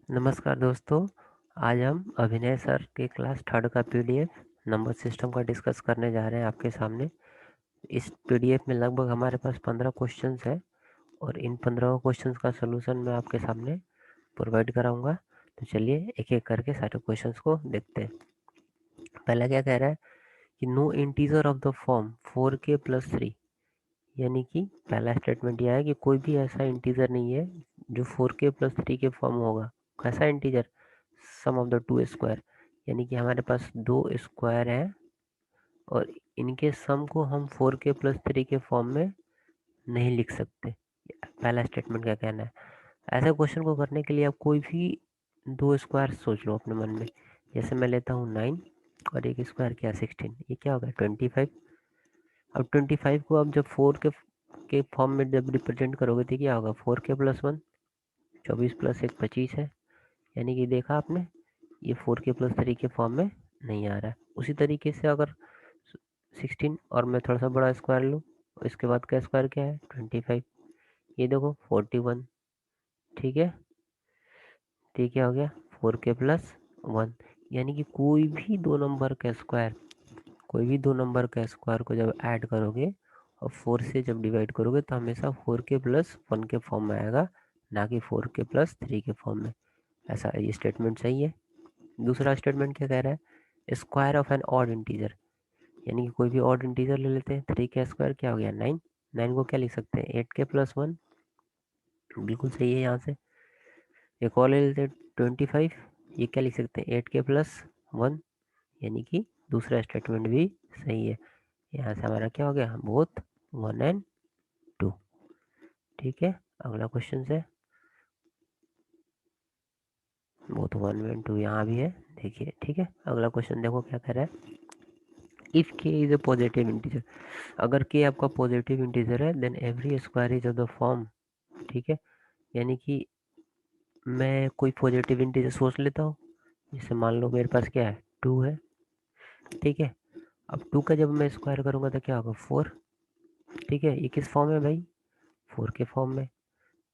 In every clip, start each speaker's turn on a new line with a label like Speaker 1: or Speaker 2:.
Speaker 1: नमस्कार दोस्तों। आज हम अभिनय सर के क्लास थर्ड का पीडीएफ नंबर सिस्टम का डिस्कस करने जा रहे हैं आपके सामने। इस पीडीएफ में लगभग हमारे पास 15 क्वेश्चंस है और इन 15 क्वेश्चंस का सलूशन मैं आपके सामने प्रोवाइड कराऊंगा। तो चलिए एक एक करके सारे क्वेश्चंस को देखते हैं। पहला क्या कह रहा है कि no integer of the form 4k+3, यानी कि पहला स्टेटमेंट यह है कि कोई भी ऐसा इंटीजर नहीं है जो 4k+3 के फॉर्म होगा। कैसा integer? Sum of the two square, यानी कि हमारे पास दो स्क्वायर हैं और इनके सम को हम 4k+3 के फॉर्म में नहीं लिख सकते। पहला स्टेटमेंट क्या कहना है? ऐसे क्वेश्चन को करने के लिए आप कोई भी दो स्क्वायर सोच लो अपने मन में। जैसे मैं लेता हूँ 9 और एक स्क्वायर क्या 16, ये क्या होगा 25। अब 25 को आप जब 4 के फॉर्म में जब रिप्रेजेंट करोगे तो क्या होगा 4k+1, 24+1 25 है। यानी कि देखा आपने, ये 4k+3 के फॉर्म में नहीं आ रहा है। उसी तरीके से अगर 16 और मैं थोड़ा सा बड़ा स्क्वायर लूँ, इसके बाद का स्क्वायर क्या है 25, ये देखो 41। ठीक है, तो ये क्या हो गया 4k+1। यानी कि कोई भी दो नंबर का स्क्वायर, कोई भी दो नंबर का स्क्वायर को जब ऐड करोगे और 4 से जब डिवाइड करोगे तो हमेशा 4k+1 के फॉर्म में आएगा, ना कि 4k+3 के फॉर्म में। ऐसा ये स्टेटमेंट सही है। दूसरा स्टेटमेंट क्या कह रहा है? Square of n odd integer, यानी कि कोई भी ऑड इंटीजर ले लेते हैं। 3 का स्क्वायर क्या हो गया 9। 9 को क्या लिख सकते हैं 8k+1, बिल्कुल सही है। यहाँ से एक और ले लेते हैं 25, ये क्या लिख सकते हैं 8k+1, यानी कि दूसरा स्टेटमेंट भी सही है। यहाँ से हमारा क्या हो गया बोथ 1 एंड 2। ठीक है, अगला क्वेश्चन है बोथ 1 एंड 2, यहाँ भी है देखिए। ठीक है, अगला क्वेश्चन देखो क्या कह रहा है। If k is a positive integer, अगर k आपका पॉजिटिव इंटीजर है then every square is of the form. ठीक है, यानी कि मैं कोई पॉजिटिव इंटीजर सोच लेता हूँ। जैसे मान लो मेरे पास क्या है 2 है। ठीक है, अब 2 का जब मैं स्क्वायर करूंगा तो क्या होगा 4। ठीक है, ये किस फॉर्म में भाई 4 के फॉर्म में।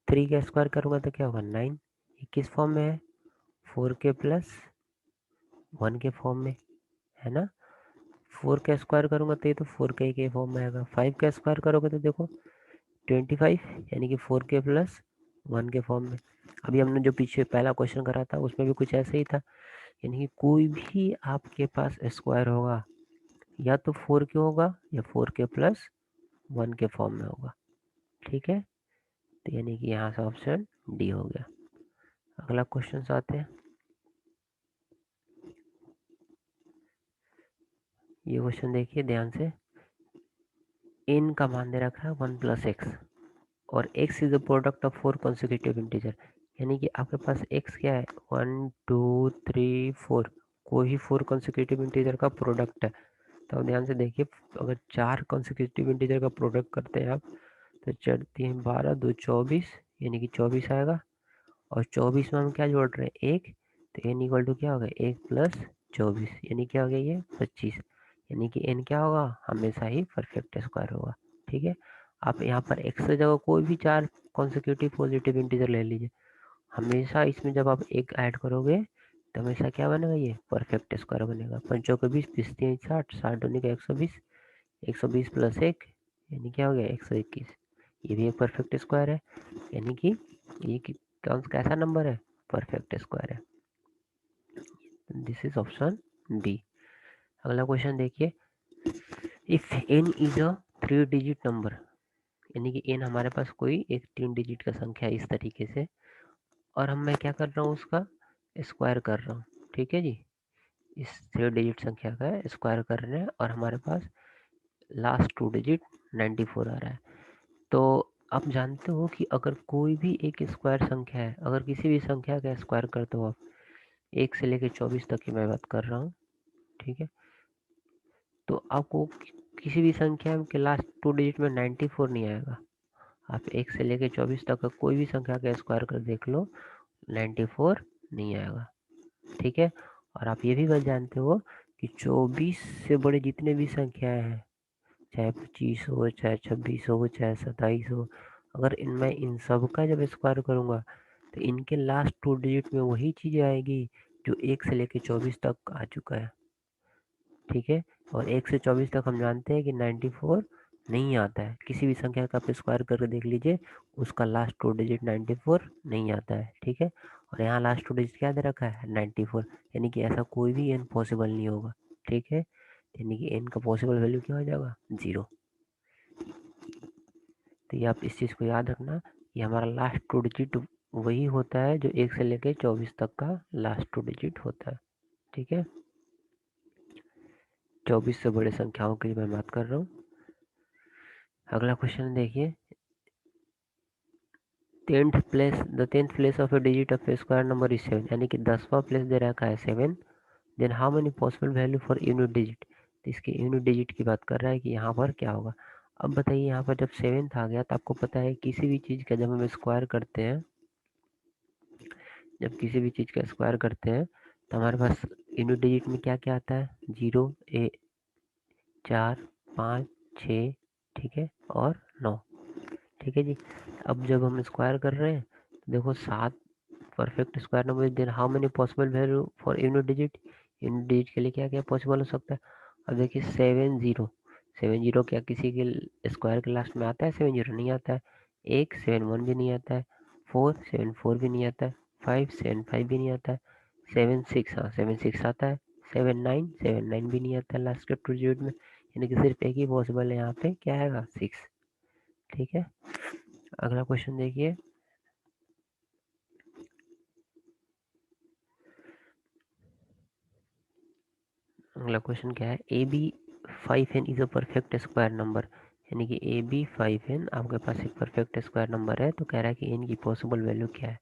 Speaker 1: 3 का स्क्वायर करूंगा तो क्या होगा 9, ये किस फॉर्म में है 4k+1 के फॉर्म में, है ना। 4 का स्क्वायर करूंगा तो ये तो 4k के फॉर्म में आएगा। 5 का स्क्वायर करोगे तो देखो 25, यानी कि 4k+1 के फॉर्म में। अभी हमने जो पीछे पहला क्वेश्चन करा था उसमें भी कुछ ऐसे ही था, यानी कि कोई भी आपके पास स्क्वायर होगा या तो 4k होगा या 4k+1 के फॉर्म में होगा। ठीक है, तो यानी कि यहाँ से ऑप्शन डी हो गया। अगला क्वेश्चन आते हैं। ये क्वेश्चन देखिए ध्यान से। n का मान दे रखा है 1+x और x is the product of 4 consecutive integer, यानी कि आपके पास x क्या है 1 2 3 4, कोई भी 4 कॉन्सेक्यूटिव इंटीजर का प्रोडक्ट है। तो ध्यान से देखिए, अगर 4 कॉन्सेक्यूटिव इंटीजर का प्रोडक्ट करते हैं आप तो 4×3 = 12, 2 24, यानी कि 24 आएगा। और 24 में हम क्या जोड़ रहे हैं 1, तो n इक्वल टू क्या होगा 1+24, यानी क्या हो गया ये 25। यानी कि n क्या होगा हमेशा ही परफेक्ट स्क्वायर होगा। ठीक है, आप यहाँ पर x की जगह कोई भी 4 कॉन्सेक्यूटिव पॉजिटिव इंटीजर ले लीजिए, हमेशा इसमें जब आप एक ऐड करोगे तो हमेशा क्या बनेगा ये परफेक्ट स्क्वायर बनेगा। 5 को 20, 20×3 = 60, 60 होने का 120, 120+1 यानी क्या हो गया 121। ये भी एक परफेक्ट स्क्वायर है, यानी कि ये कैसा नंबर है परफेक्ट स्क्वायर है। This is option B. अगला क्वेश्चन देखिए। If n is a 3 digit number, यानी कि n हमारे पास कोई एक 3 डिजिट का संख्या है इस तरीके से, और मैं क्या कर रहा हूँ उसका स्क्वायर कर रहा हूँ। ठीक है जी, इस 3 डिजिट संख्या का स्क्वायर कर रहे हैं और हमारे पास लास्ट 2 डिजिट 94 आ रहा है। तो आप जानते हो कि अगर कोई भी एक स्क्वायर संख्या है, अगर किसी भी संख्या का स्क्वायर करते हो आप, 1 से लेकर 24 तक की मैं बात कर रहा हूँ। ठीक है, तो आपको किसी भी संख्या के लास्ट 2 डिजिट में 94 नहीं आएगा। आप 1 से लेकर 24 तक का कोई भी संख्या का स्क्वायर कर देख लो 94 नहीं आएगा। ठीक है, और आप ये भी बात जानते हो कि 24 से बड़े जितने भी संख्याएं हैं, चाहे 25 हो, चाहे 26 हो, चाहे 27 हो, अगर इनमें इन सब का जब स्क्वायर करूंगा तो इनके लास्ट 2 डिजिट में वही चीज़ आएगी जो 1 से लेके 24 तक आ चुका है, ठीक है। और 1 से 24 तक हम जानते हैं कि 94 नहीं आता है। किसी भी संख्या का आप स्क्वायर करके देख लीजिए, उसका लास्ट 2 डिजिट 94 नहीं आता है, ठीक है। और यहाँ लास्ट 2 डिजिट क्या दे रखा है, 94, यानी कि ऐसा कोई भी n पॉसिबल नहीं होगा, ठीक है। यानी कि n का पॉसिबल वैल्यू क्या हो जाएगा, 0। तो ये आप इस चीज़ को याद रखना, ये हमारा लास्ट 2 डिजिट वही होता है जो 1 से लेके 24 तक का लास्ट 2 डिजिट होता है, ठीक है। 24 से बड़े संख्याओं के लिए मैं बात कर रहा हूँ। अगला क्वेश्चन देखिए, the tenth place of a digit of a square number is 7, यानी कि 10वां प्लेस दे रखा है 7। Then how many possible value for unit digit, तो इसके यूनिट डिजिट की बात कर रहा है कि यहाँ पर क्या होगा। अब बताइए, यहाँ पर जब 7th आ गया तो आपको पता है किसी भी चीज़ का जब हम स्क्वायर करते हैं, जब किसी भी चीज़ का स्क्वायर करते हैं तो हमारे पास यूनिट डिजिट में क्या क्या आता है, 0, 4, 5, 6, ठीक है, और 9, ठीक है जी। अब जब हम स्क्वायर कर रहे हैं तो देखो 7 perfect square number, then how many possible value for unit digit, unit digit के लिए क्या क्या पॉसिबल हो सकता है। अब देखिए 7 0 क्या किसी के स्क्वायर के लास्ट में आता है, 7 0 नहीं आता है। 1 7 1 भी नहीं आता है, 4 7 4 भी नहीं आता है, 5 7 5 भी नहीं आता है, 7 6, हाँ 7 6 आता है, 7 9 भी नहीं आता है लास्ट के 2 डिजिट में, यानी कि सिर्फ एक ही पॉसिबल है यहाँ पे, क्या आएगा, 6, ठीक है। अगला क्वेश्चन देखिए, अगला क्वेश्चन क्या है, AB5n is a perfect square number, यानी कि AB5n आपके पास एक परफेक्ट स्क्वायर नंबर है, तो कह रहा है कि n की पॉसिबल वैल्यू क्या है।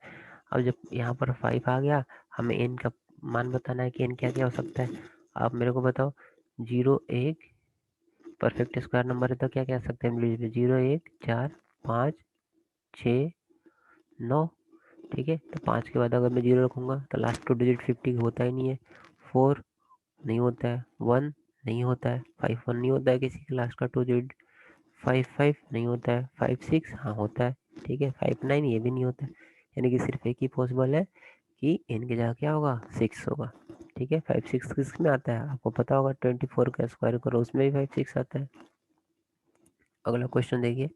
Speaker 1: अब जब यहाँ पर 5 आ गया, हमें n का मान बताना है कि n क्या क्या हो सकता है। आप मेरे को बताओ, 0 1 परफेक्ट स्क्वायर नंबर है तो क्या क्या सकते हैं, 0 1 4 5 6 9, ठीक है। तो 5 के बाद अगर मैं 0 रखूँगा तो लास्ट 2 डिजिट 50 होता ही नहीं है, 4 नहीं होता है, 1 नहीं होता है, 5 1 नहीं होता है किसी क्लास का 2 डिजिट, 5 5 नहीं होता है, 5 6 हाँ होता है, ठीक है, 5 9 ये भी नहीं होता है, यानी कि सिर्फ एक ही पॉसिबल है कि इनके जगह क्या होगा, 6 होगा, ठीक है। 5 6 किस में आता है आपको पता होगा, 24 का स्क्वायर करो उसमें भी 5 6 आता है। अगला क्वेश्चन देखिए,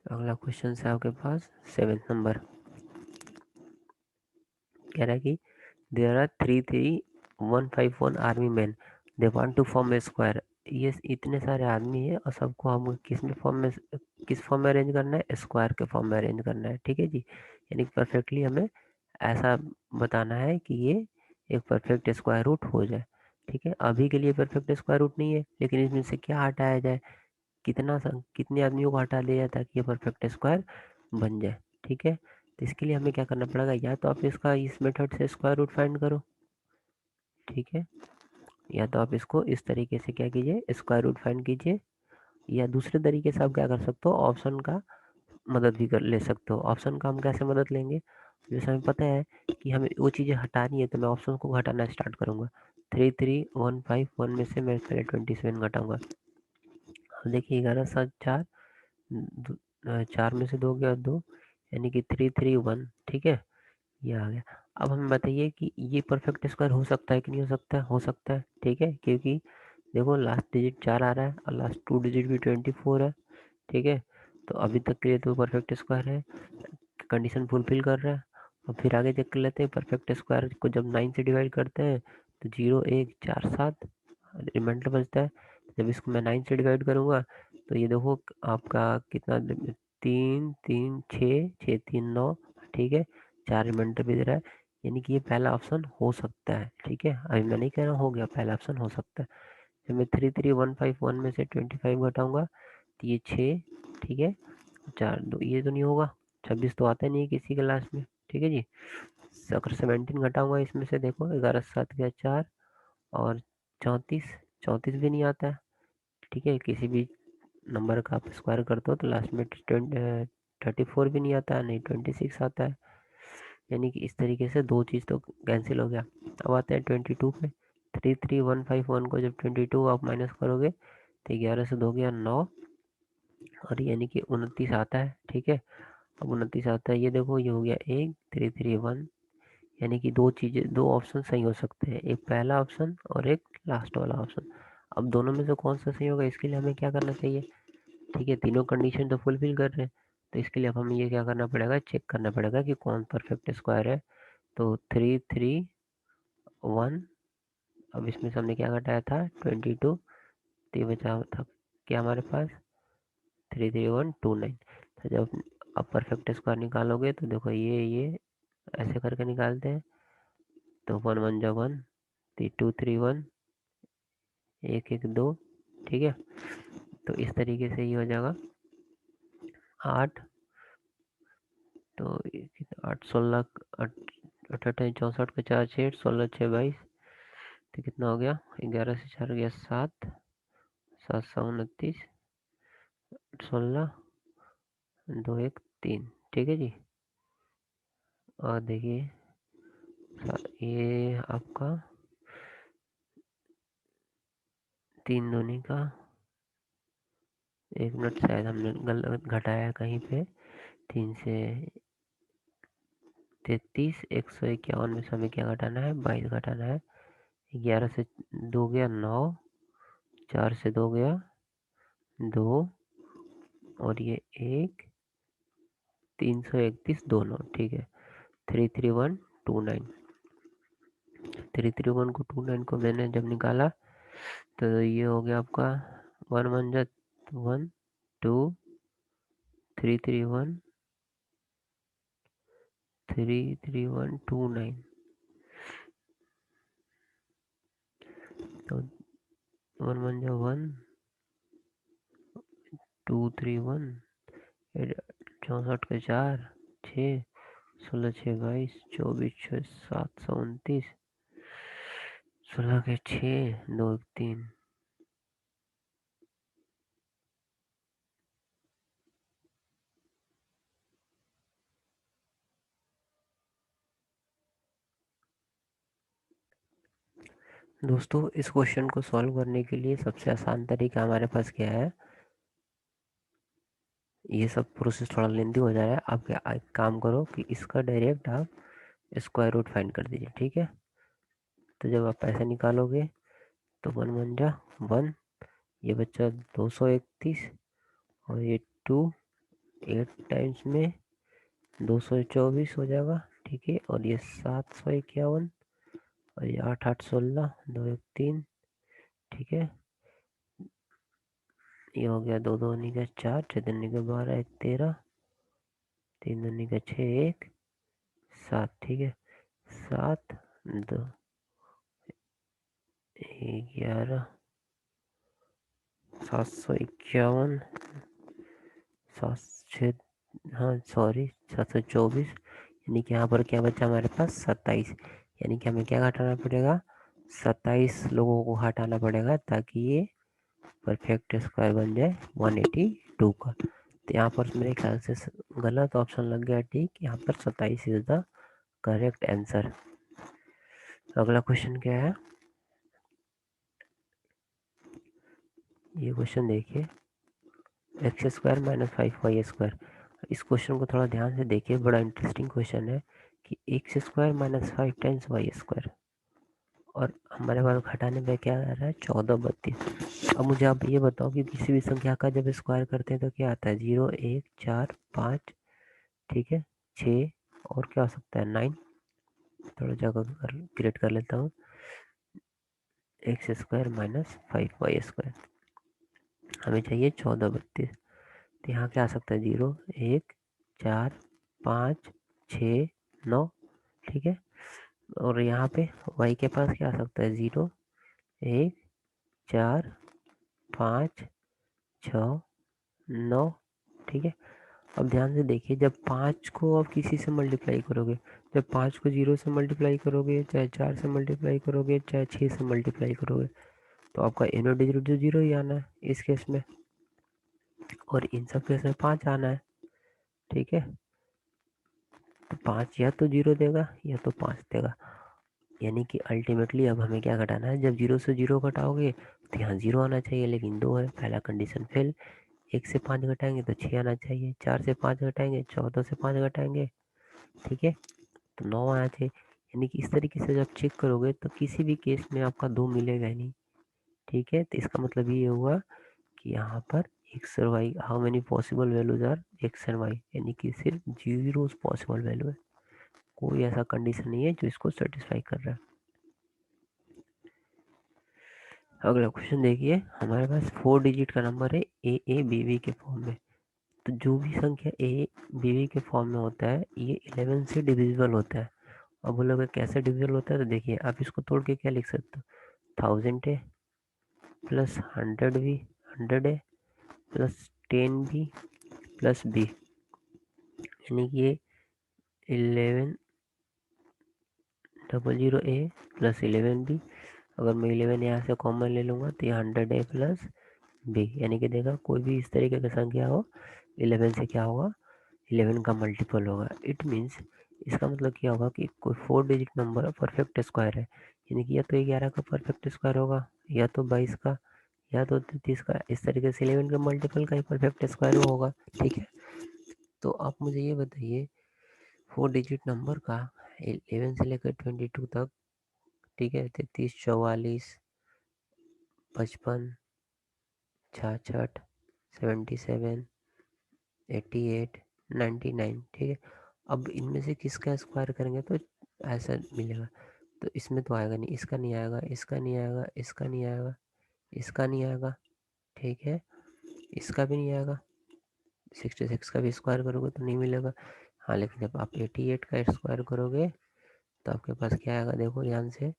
Speaker 1: अगला क्वेश्चन है आपके पास 7th नंबर, कह रहा है कि there are 33151 army man, they want to form a square, ये इतने सारे आदमी हैं और सबको हम किस फॉर्म में अरेंज करना है, स्क्वायर के फॉर्म में अरेंज करना है, ठीक है जी। यानी कि परफेक्टली हमें ऐसा बताना है कि ये एक परफेक्ट स्क्वायर रूट हो जाए, ठीक है। अभी के लिए परफेक्ट स्क्वायर रूट नहीं है, लेकिन इसमें से क्या हटाया जाए, कितने आदमियों को हटा दिया जाए ताकि ये परफेक्ट स्क्वायर बन जाए, ठीक है। तो इसके लिए हमें क्या करना पड़ेगा, या तो आप इसका इस मेथड से स्क्वायर रूट फाइंड करो, ठीक है, या तो आप इसको इस तरीके से क्या कीजिए, स्क्वायर रूट फाइंड कीजिए, या दूसरे तरीके से आप क्या कर सकते हो, ऑप्शन का मदद भी कर ले सकते हो। ऑप्शन का हम कैसे मदद लेंगे, जैसे हमें पता है कि हमें वो चीज़ें हटानी है तो मैं ऑप्शन को घटाना स्टार्ट करूँगा। 3 3 1 5 1 में से मैं पहले 27 घटाऊंगा। अब देखिए 11 7 4, 4 में से 2 गया 2, यानी कि 3 3 1, ठीक है, ये आ गया। अब हमें बताइए कि ये परफेक्ट स्क्वायर हो सकता है कि नहीं हो सकता है, हो सकता है, ठीक है, क्योंकि देखो लास्ट डिजिट 4 आ रहा है और लास्ट 2 डिजिट भी 24 है, ठीक है। तो अभी तक के लिए तो परफेक्ट स्क्वायर है, कंडीशन फुलफिल कर रहा है। और फिर आगे चेक कर लेते हैं, परफेक्ट स्क्वायर को जब 9 से डिवाइड करते हैं तो 0 1 4 7 रिमाइंडर बचता है। जब इसको मैं 9 से डिवाइड करूँगा तो ये देखो आपका कितना, 3 3 6 6 3 9, ठीक है, 4 रिमाइंडर भी दे रहा है, यानी कि ये पहला ऑप्शन हो सकता है, ठीक है। अभी मैं नहीं कह रहा हूँ हो गया, पहला ऑप्शन हो सकता है। जब मैं 3 3 1 5 1 में से 25 घटाऊंगा तो ये 6, ठीक है, 4 2 ये तो नहीं होगा, 26 तो आता नहीं है किसी के लास्ट में, ठीक है जी। अगर 17 घटाऊंगा इसमें से, देखो 11 7 गया 4, और 34, 34 भी नहीं आता है, ठीक है। किसी भी नंबर का आप स्क्वायर करते हो तो लास्ट में 34 भी नहीं आता है, नहीं 26 आता है, यानी कि इस तरीके से दो चीज़ तो कैंसिल हो गया। अब आते हैं 22 पे, 3 3 1 5 1 को जब 22 आप माइनस करोगे तो 11 से 2 गया 9, और यानी कि 29 आता है। ठीक है, अब 29 आता है, ये देखो ये हो गया 1 3 3 1, यानी कि दो चीजें, दो ऑप्शन सही हो सकते हैं, एक पहला ऑप्शन और एक लास्ट वाला ऑप्शन। अब दोनों में से कौन सा सही होगा, इसके लिए हमें क्या करना चाहिए। ठीक है, तीनों कंडीशन तो फुलफिल कर रहे हैं, तो इसके लिए अब हमें ये क्या करना पड़ेगा, चेक करना पड़ेगा कि कौन परफेक्ट स्क्वायर है। तो 3 3 1, अब इसमें से हमने क्या घटाया था 22, तो ये बचा था क्या हमारे पास 3 3 1 2 9। तो जब आप परफेक्ट स्क्वायर निकालोगे तो देखो ये ऐसे करके निकालते हैं, तो 1 1 जा 1, 2 3 1, 1 1 2। ठीक है, तो इस तरीके से ये हो जाएगा 8, तो 8 16 अट्ठाईस 64 का 4 6 16 6 22, तो कितना हो गया, 11 से 4 गया 7, 7 7 29, 16 2 1 3। ठीक है जी, और देखिए ये आपका 3 दूनी का 1 मिनट शायद हमने गलत घटाया है कहीं पे, 3 से 33, 151 में से हमें क्या घटाना है 22 घटाना है, 11 से 2 गया 9, 4 से 2 गया 2, और ये 1 331 दोनों। ठीक है, 33129, 331 को 29 को मैंने जब निकाला तो ये हो गया आपका 1 1 जा 1 2 3 3 1 2 9, तो 1 1 जा 1 2 3 1, 64 का 4 6 16 6 22 24 6 7 29, 16 के 6 2 3। दोस्तों इस क्वेश्चन को सॉल्व करने के लिए सबसे आसान तरीका हमारे पास क्या है, ये सब प्रोसेस थोड़ा लेंदी हो जा रहा है, आप क्या एक काम करो कि इसका डायरेक्ट आप स्क्वायर रूट फाइंड कर दीजिए। ठीक है, तो जब आप पैसे निकालोगे तो 1 1 जा 1, ये बच्चा 231, और ये 2 8 टाइम्स में 224 हो जाएगा। ठीक है, और ये 751, और ये 8 8 16 2 1 3। ठीक है, ये हो गया 2 2 का 4, 6 2 का 12, 1 13, 3 2 का 6 1 7। ठीक है, 7 2 11, 751, 7 हाँ सॉरी 724, यानी कि यहाँ पर क्या बचा हमारे पास 27, यानी कि हमें क्या घटाना पड़ेगा 27 लोगों को हटाना पड़ेगा ताकि ये परफेक्ट स्क्वायर बन जाए 182 का। तो यहाँ पर मेरे ख्याल से गलत ऑप्शन लग गया। ठीक, यहाँ पर 27 इज द करेक्ट आंसर। अगला क्वेश्चन क्या है, ये क्वेश्चन देखिए, एक्स स्क्वायर माइनस 5y²। इस क्वेश्चन को थोड़ा ध्यान से देखिए, बड़ा इंटरेस्टिंग क्वेश्चन है कि x square minus 5 times y², और हमारे पास घटाने में क्या आ रहा है 14 32। अब मुझे आप ये बताओ कि किसी भी संख्या का जब स्क्वायर करते हैं तो क्या आता है 0 1 4 5। ठीक है, 6, और क्या हो सकता है 9। थोड़ा जगह क्रिएट कर लेता हूँ, एक्स स्क्वायर माइनस 5y², हमें चाहिए 14 32। तो यहाँ क्या आ सकता है 0 1 4 5 6 9। ठीक है, और यहाँ पे y के पास क्या आ सकता है 0 1 4 5 6 9। ठीक है, अब ध्यान से देखिए, जब 5 को आप किसी से मल्टीप्लाई करोगे, जब 5 को 0 से मल्टीप्लाई करोगे, चाहे 4 से मल्टीप्लाई करोगे, चाहे 6 से मल्टीप्लाई करोगे, तो आपका इनो डिजिट तो 0 ही आना है इस केस में, और इन सब केस में 5 आना है। ठीक है, तो 5 या तो 0 देगा या तो 5 देगा, यानी कि अल्टीमेटली अब हमें क्या घटाना है, जब 0 से 0 घटाओगे तो यहाँ 0 आना चाहिए, लेकिन 2 है, पहला कंडीशन फेल। 1 से 5 घटाएंगे तो 6 आना चाहिए, 4 से 5 घटाएंगे 14 से 5 घटाएंगे, ठीक है, तो 9 आना चाहिए। यानी कि इस तरीके से जब चेक करोगे तो किसी भी केस में आपका 2 मिलेगा ही नहीं, ठीक है। तो इसका मतलब ये हुआ कि यहाँ पर एक्स और y, how many possible values are x and y, यानी कि सिर्फ 0 पॉसिबल वैल्यू है, कोई ऐसा कंडीशन नहीं है जो इसको सेटिस्फाई कर रहा है। अगला क्वेश्चन देखिए, हमारे पास 4 डिजिट का नंबर है ए बी बी के फॉर्म में। तो जो भी संख्या ए बी बी के फॉर्म में होता है ये 11 से डिविजिबल होता है। अब बोलोगे कैसे डिविजिबल होता है, तो देखिए आप इसको तोड़ के क्या लिख सकते हो, 1000 है प्लस 100 भी 100 है प्लस 10 भी प्लस बी, यानी कि ये 1100 ए प्लस 11 बी। अगर मैं 11 यहाँ से कॉमन ले लूँगा तो ये 100 ए प्लस बी, यानी कि देखा कोई भी इस तरीके की संख्या हो 11 से क्या होगा, 11 का मल्टीपल होगा। इट मीन्स इसका मतलब क्या होगा कि कोई 4 डिजिट नंबर परफेक्ट स्क्वायर है, यानी कि या तो 11 का परफेक्ट स्क्वायर होगा, या तो 22 का, या तो 33 का, इस तरीके से 11 के मल्टीपल का ही परफेक्ट स्क्वायर होगा, ठीक है। तो आप मुझे ये बताइए 4 डिजिट नंबर का 11 से लेकर 22 तक, ठीक है, 33, 44, 55, 66, 77, 88, 99, ठीक है। अब इनमें से किसका स्क्वायर करेंगे तो ऐसा मिलेगा, तो इसमें तो आएगा नहीं, इसका नहीं आएगा, इसका नहीं आएगा, इसका नहीं आएगा, इसका नहीं आएगा, ठीक है, इसका भी नहीं आएगा, 66 का भी स्क्वायर करोगे तो नहीं मिलेगा। हाँ, लेकिन जब आप 88 का स्क्वायर करोगे तो आपके पास क्या आएगा, देखो ध्यान से,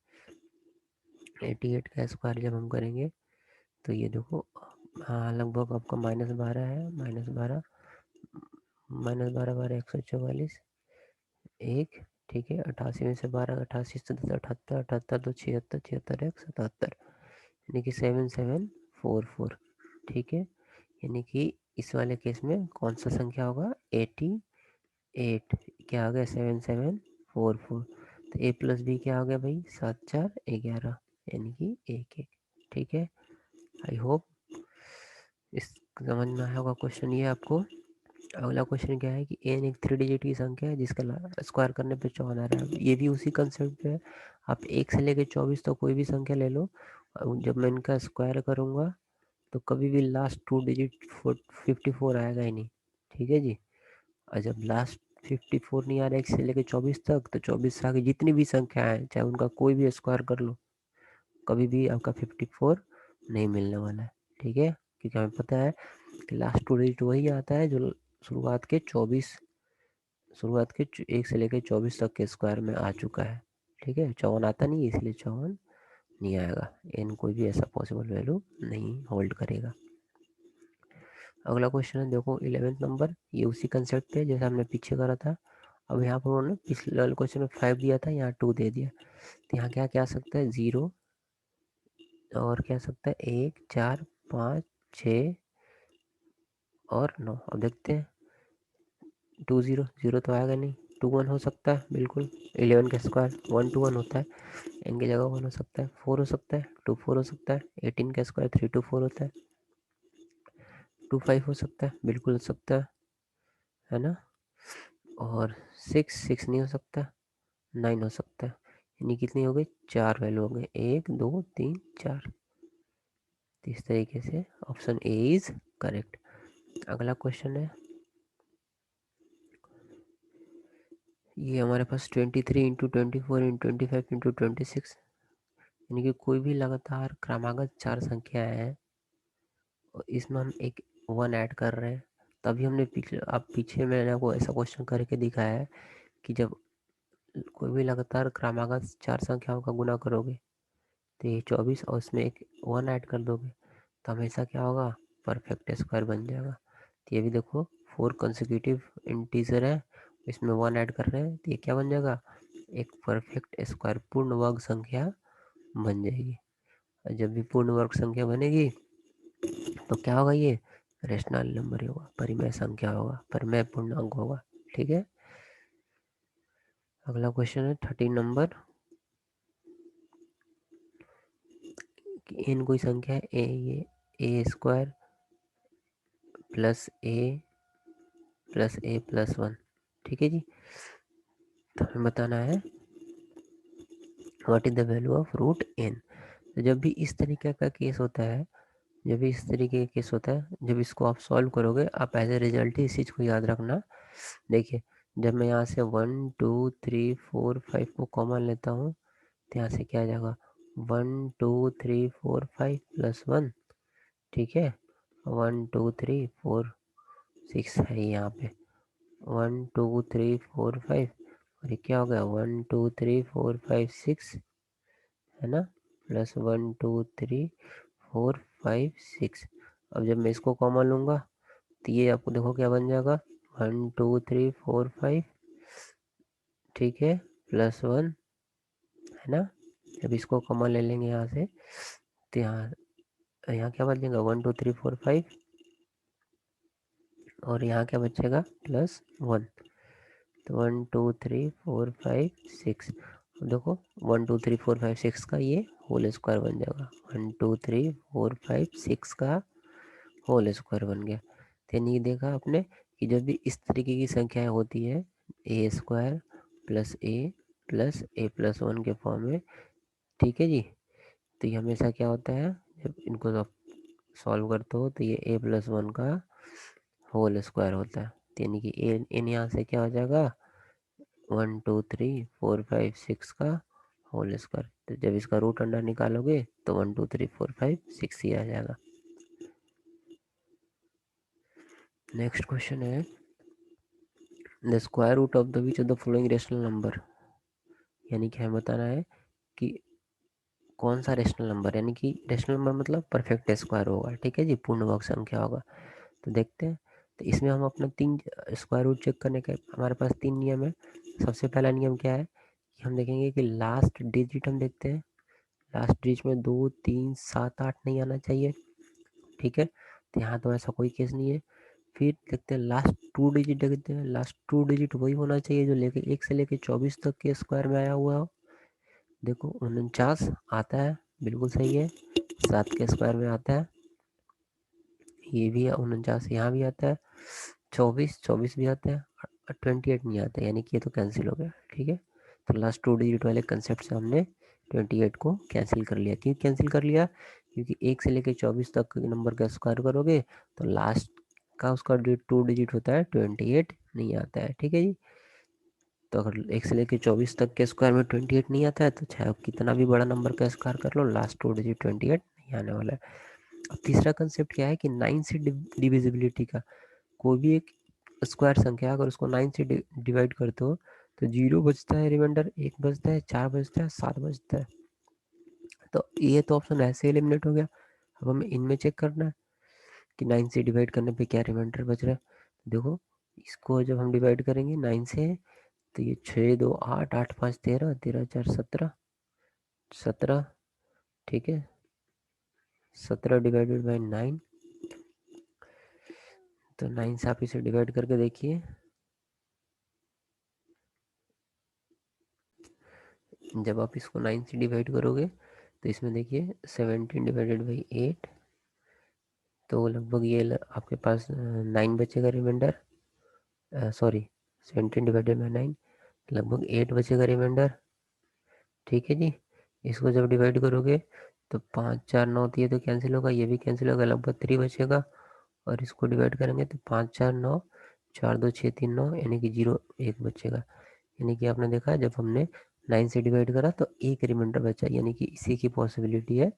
Speaker 1: 88 का स्क्वायर जब हम करेंगे तो ये देखो, हाँ लगभग आपका -12 है, -12, -12, 12, 144, एक, ठीक है, 88 में से 12, 88 से 10, 78, 78 तो 76, 76 एक 77, यानी कि 7744, ठीक है। यानी कि इस वाले केस में कौन सा संख्या होगा, 88, क्या आ गया 7744, तो ए प्लस बी क्या हो गया भाई, 7 4 11, यानी कि 1 1, ठीक है। आई होप इस समझ में आया होगा क्वेश्चन ये आपको। अगला क्वेश्चन क्या है कि एन एक 3 डिजिट की संख्या है जिसका स्क्वायर करने पे 54 आ रहा है। ये भी उसी कंसेप्ट पे है, आप 1 से लेके 24 तो कोई भी संख्या ले लो, जब मैं इनका स्क्वायर करूँगा तो कभी भी लास्ट 2 डिजिट 54 आएगा ही नहीं, ठीक है जी। और जब लास्ट 54 नहीं आ रहा है 1 से लेके 24 तक, तो 24 से आगे जितनी भी संख्या है चाहे उनका कोई भी स्क्वायर कर लो, कभी भी आपका 54 नहीं मिलने वाला है, ठीक है। क्योंकि हमें पता है कि लास्ट 2 डिजिट वही आता है जो शुरुआत के 1 से लेकर 24 तक के स्क्वायर में आ चुका है, ठीक है। 54 आता नहीं है, इसलिए 54 नहीं आएगा, एन कोई भी ऐसा पॉसिबल वैल्यू नहीं होल्ड करेगा। अगला क्वेश्चन है, देखो 11th नंबर, ये उसी कंसेप्ट पे जैसा हमने पीछे करा था। अब यहाँ पर उन्होंने पिछले वाले क्वेश्चन में 5 दिया था, यहाँ 2 दे दिया, तो यहाँ क्या क्या आ सकता है, 0 और क्या सकता है 1 4 5 6 और 9। अब देखते हैं, 2 0 0 तो आएगा नहीं, 2 1 हो सकता है बिल्कुल, 11 का स्क्वायर 1 2 1 होता है, एन की जगह 1 हो सकता है, 4 हो सकता है, 2 4 हो सकता है, 18 का स्क्वायर 3 2 4 होता है, 2 5 हो सकता है, बिल्कुल हो सकता है ना, और 6 6 नहीं हो सकता, 9 हो सकता है, यानी कितनी हो गई, 4 वैल्यू हो गई, 1 2 3 4। इस तरीके से ऑप्शन ए इज करेक्ट। अगला क्वेश्चन है, ये हमारे पास 23 इंटू 24 इंटू 25 इंटू 26, यानी कि कोई भी लगातार क्रमागत 4 संख्याएं हैं और इसमें हम एक 1 ऐड कर रहे हैं। तभी हमने पीछे मैंने आपको ऐसा क्वेश्चन करके दिखाया है कि जब कोई भी लगातार क्रमागत 4 संख्याओं का गुना करोगे तो ये 24 और उसमें एक 1 ऐड कर दोगे तो हमेशा क्या होगा, परफेक्ट स्क्वायर बन जाएगा। तो ये भी देखो 4 कंसेक्यूटिव इंटीजर है, इसमें 1 ऐड कर रहे हैं तो ये क्या बन जाएगा, एक परफेक्ट स्क्वायर पूर्ण वर्ग संख्या बन जाएगी। और जब भी पूर्ण वर्ग संख्या बनेगी तो क्या होगा, ये रेशनल नंबर होगा, परिमेय संख्या होगा, परिमेय पूर्णांक होगा, ठीक है। अगला क्वेश्चन है 13 नंबर, कि एन कोई संख्या है ए, ये a square plus a plus 1। ठीक है जी। तो हमें बताना है what is the value of root n. तो जब भी इस तरीके का केस होता है, जब इस तरीके का केस होता है, जब इसको आप सॉल्व करोगे, आप एज ए रिजल्ट ही इस चीज़ को याद रखना। देखिए, जब मैं यहाँ से 1 2 3 4 5 को कॉमन लेता हूँ, तो यहाँ से क्या आ जाएगा 1 2 3 4 5 प्लस 1। ठीक है, 1 2 3 4 6 है यहाँ पे, 1 2 3 4 5, और ये क्या हो गया 1 2 3 4 5 6, है ना, प्लस 1 2 3 4 5 6। अब जब मैं इसको कॉमन लूँगा तो ये आपको देखो क्या बन जाएगा 1 2 3 4 5, ठीक है, प्लस 1, है ना। जब इसको कॉमन ले लेंगे यहाँ से, तो यहाँ क्या बचेगा 1 2 3 4 5, और यहाँ क्या बचेगा प्लस 1। तो 1 2 3 4 5 6, अब देखो 1 2 3 4 5 6 का ये होल स्क्वायर बन जाएगा, 1 2 3 4 5 6 का होल स्क्वायर बन गया। तो यानी ये देखा आपने कि जब भी इस तरीके की संख्याएं होती है, ए स्क्वायर प्लस ए प्लस 1 के फॉर्म में, ठीक है जी, तो ये हमेशा क्या होता है, जब इनको आप सॉल्व करते हो तो ये ए प्लस 1 का होल स्क्वायर होता है। तो यानी कि एन यहाँ से क्या हो जाएगा 1 2 3 4 5 6 का होल स्क्वायर। तो जब इसका रूट अंडर निकालोगे तो 1 2 3 4 5 6 ही आ जाएगा। नेक्स्ट क्वेश्चन है the square root of the which of the following rational number, यानी कि हमें बताना है कि कौन सा रेशनल नंबर, यानी कि रेशनल नंबर मतलब परफेक्ट स्क्वायर होगा, ठीक है जी, पूर्ण वर्ग संख्या होगा। तो देखते हैं, तो इसमें हम अपना 3 स्क्वायर रूट चेक करने का हमारे पास 3 नियम है। सबसे पहला नियम क्या है कि हम देखेंगे कि लास्ट डिजिट, हम देखते हैं लास्ट डिजिट में 2 3 7 8 नहीं आना चाहिए, ठीक है, तो यहाँ तो ऐसा कोई केस नहीं है। फिर देखते हैं लास्ट 2 डिजिट, देखते हैं लास्ट 2 डिजिट वही होना चाहिए जो लेके 1 से लेके 24 तक के स्क्वायर में आया हुआ हो। देखो 49 आता है, बिल्कुल सही है, 7 के स्क्वायर में आता है, ये भी 49 यहाँ भी आता है, 24 भी आता है, और 28 नहीं आता है, यानी कि ये तो कैंसिल हो गया, ठीक है। तो लास्ट 2 डिजिट वाले कंसेप्ट से हमने 28 को कैंसिल कर लिया। क्यों कैंसिल कर लिया, क्योंकि 1 से लेके 24 तक नंबर का स्क्वायर करोगे तो लास्ट का उसका जो 2 डिजिट होता है 28 नहीं आता है, ठीक है जी। तो अगर 1 से लेके 24 तक के स्क्वायर में 28 नहीं आता है तो चाहे आप कितना भी बड़ा नंबर का स्क्वायर कर लो, लास्ट 2 डिजिट 28 नहीं आने वाला है। अब तीसरा कंसेप्ट क्या है कि 9 से डिविजिबिलिटी का, कोई भी एक स्क्वायर संख्या अगर उसको 9 से डिवाइड करते हो तो 0 बचता है, रिमाइंडर 1 बचता है, 4 बचता है, 7 बचता है। तो ये तो ऑप्शन ऐसे एलिमिनेट हो गया। अब हमें इनमें चेक करना है कि 9 से डिवाइड करने पे क्या रिमाइंडर बच रहा है। देखो इसको जब हम डिवाइड करेंगे 9 से, तो ये 6 2 8 8 5 13 13 4 17 17, ठीक है, 17 डिवाइडेड बाई 9, तो 9 से आप इसे डिवाइड करके देखिए, जब आप इसको 9 से डिवाइड करोगे तो इसमें देखिए 17 डिवाइडेड बाई 8, तो लगभग ये आपके पास 9 बचेगा रिमाइंडर, सॉरी 17 डिवाइडेड बाई 9, लगभग 8 बचेगा रिमाइंडर, ठीक है जी। इसको जब डिवाइड करोगे तो 5 4 9, तो ये तो कैंसिल होगा, ये भी कैंसिल होगा, लगभग 3 बचेगा। और इसको डिवाइड करेंगे तो 5 4 9, 4 2 6 3 9, यानी कि 0 1 बचेगा। यानी कि आपने देखा जब हमने 9 से डिवाइड करा तो एक रिमाइंडर बचा, यानी कि इसी की पॉसिबिलिटी है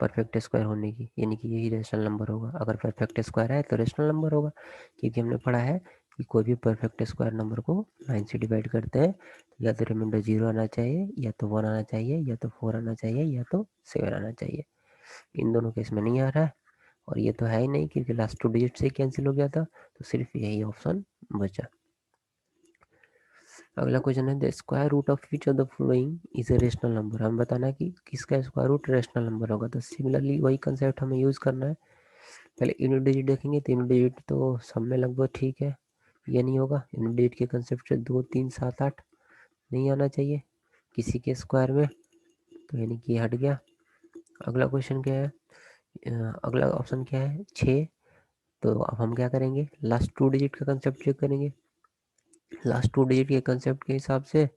Speaker 1: परफेक्ट स्क्वायर होने की, यानी कि यही रेशनल नंबर होगा। अगर परफेक्ट स्क्वायर है तो रेशनल नंबर होगा, क्योंकि हमने पढ़ा है कि कोई भी परफेक्ट स्क्वायर नंबर को 9 से डिवाइड करते हैं तो या तो रिमाइंडर 0 आना चाहिए, या तो 1 आना चाहिए, या तो 4 आना चाहिए, या तो 7 आना चाहिए। इन दोनों केस में नहीं आ रहा है, और ये तो है ही नहीं क्योंकि लास्ट 2 डिजिट से कैंसिल हो गया था, तो सिर्फ यही ऑप्शन बचा। अगला क्वेश्चन है the square root of which of the following is a rational number, हमें बताना है कि किसका स्क्वायर रूट रेशनल नंबर होगा। तो सिमिलरली वही कंसेप्ट हमें यूज करना है। पहले यूनिट डिजिट देखेंगे, तो यूनिट डिजिट तो सब में लगभग ठीक है, ये नहीं होगा। यूनिट डिजिट के कंसेप्ट से 2 3 7 8 नहीं आना चाहिए किसी के स्क्वायर में, तो यानी कि हट गया। अगला क्वेश्चन क्या है, अगला ऑप्शन क्या है 6, तो अब हम क्या करेंगे, लास्ट 2 डिजिट का कंसेप्ट चेक करेंगे। लास्ट 2 डिजिट के कंसेप्ट के हिसाब से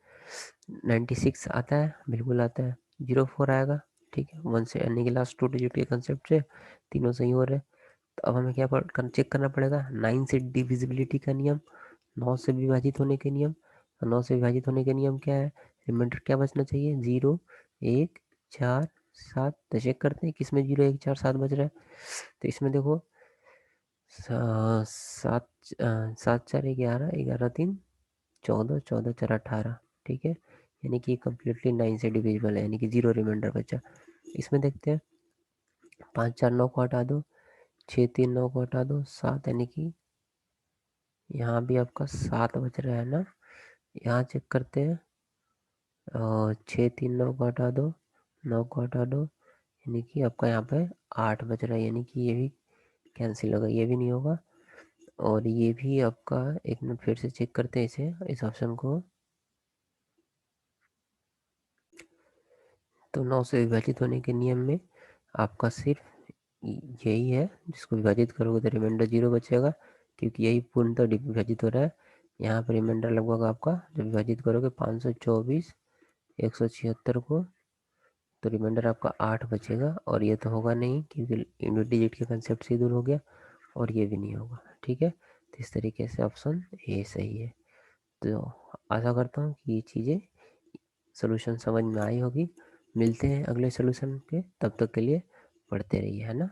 Speaker 1: 96 आता है, बिल्कुल आता है। 04 आएगा, ठीक है। 1 से यानी कि लास्ट 2 डिजिट के कंसेप्ट से तीनों सही हो रहे हैं। तो अब हमें क्या चेक करना पड़ेगा, 9 से डिविजिबिलिटी का नियम, 9 से विभाजित होने के नियम। 9 से विभाजित होने के नियम क्या है, रिमाइंडर क्या बचना चाहिए, 0 1 4 7। तो चेक करते हैं किसमें 0 1 4 7 बज रहा है। तो इसमें देखो 7 7 4 11 11 3 14 14 4 18, ठीक है। यानी कि कम्प्लीटली 9 से डिविजिबल है, यानी कि 0 रिमाइंडर बचा। इसमें देखते हैं 5 4 9 को हटा दो, 6 3 9 को हटा दो, 7, यानी कि यहाँ भी आपका 7 बच रहा है ना। यहाँ चेक करते हैं, 6 3 9 को हटा दो, 9 को हटा दो, यानी कि आपका यहाँ पे 8 बच रहा है, यानी कि ये भी कैंसिल होगा, ये भी नहीं होगा। और ये भी आपका, एक मिनट फिर से चेक करते हैं इसे, इस ऑप्शन को। तो 9 से विभाजित होने के नियम में आपका सिर्फ यही है, जिसको विभाजित करोगे तो रिमाइंडर 0 बचेगा, क्योंकि यही पूर्णतः विभाजित हो रहा है। यहाँ पर रिमाइंडर लगभग आपका जब विभाजित करोगे 524 176 को, तो रिमाइंडर आपका 8 बचेगा। और ये तो होगा नहीं, क्योंकि यूनिट डिजिट के कंसेप्ट से दूर हो गया, और ये भी नहीं होगा, ठीक है। तो इस तरीके से ऑप्शन ए सही है। तो आशा करता हूँ कि ये चीज़ें सोल्यूशन समझ में आई होगी। मिलते हैं अगले सोल्यूशन के, तब तक के लिए पढ़ते रहिए, है ना।